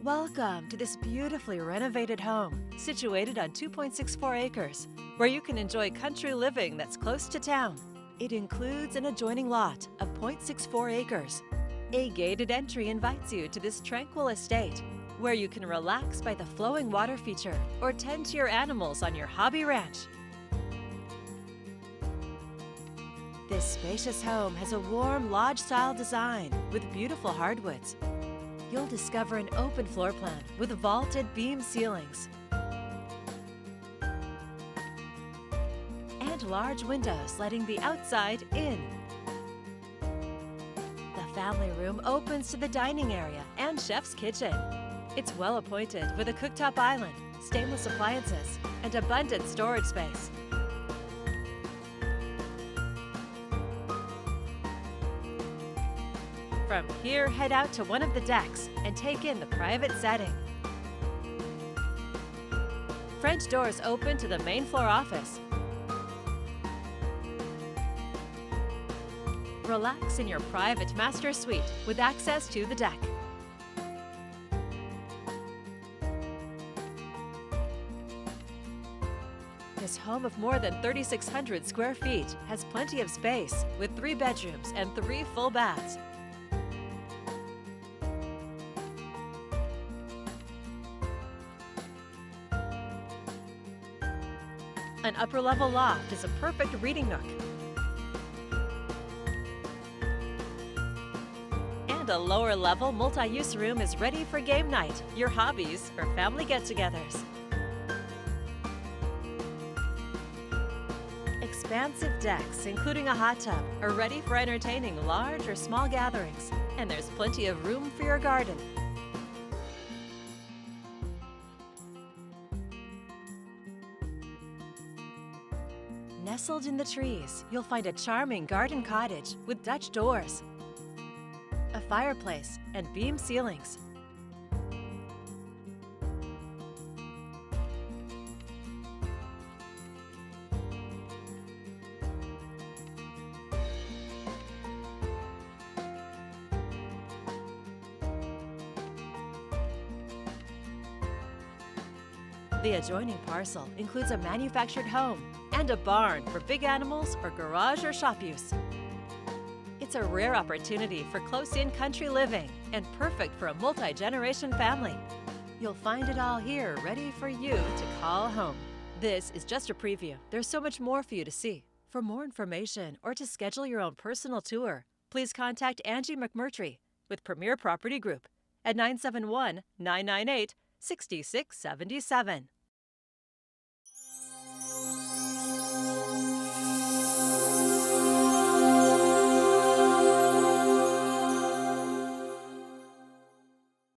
Welcome to this beautifully renovated home situated on 2.64 acres, where you can enjoy country living that's close to town. It includes an adjoining lot of 0.64 acres. A gated entry invites you to this tranquil estate, where you can relax by the flowing water feature or tend to your animals on your hobby ranch. This spacious home has a warm lodge-style design with beautiful hardwoods. You'll discover an open floor plan with vaulted beam ceilings and large windows letting the outside in. The family room opens to the dining area and chef's kitchen. It's well appointed with a cooktop island, stainless appliances, and abundant storage space. From here, head out to one of the decks and take in the private setting. French doors open to the main floor office. Relax in your private master suite with access to the deck. This home of more than 3,600 square feet has plenty of space with 3 bedrooms and 3 full baths. An upper-level loft is a perfect reading nook. And a lower-level multi-use room is ready for game night, your hobbies, or family get-togethers. Expansive decks, including a hot tub, are ready for entertaining large or small gatherings. And there's plenty of room for your garden. Nestled in the trees, you'll find a charming garden cottage with Dutch doors, a fireplace, and beam ceilings. The adjoining parcel includes a manufactured home and a barn for big animals or garage or shop use. It's a rare opportunity for close-in country living and perfect for a multi-generation family. You'll find it all here ready for you to call home. This is just a preview. There's so much more for you to see. For more information or to schedule your own personal tour, please contact Angie McMurtry with Premier Property Group at 971-998-6677.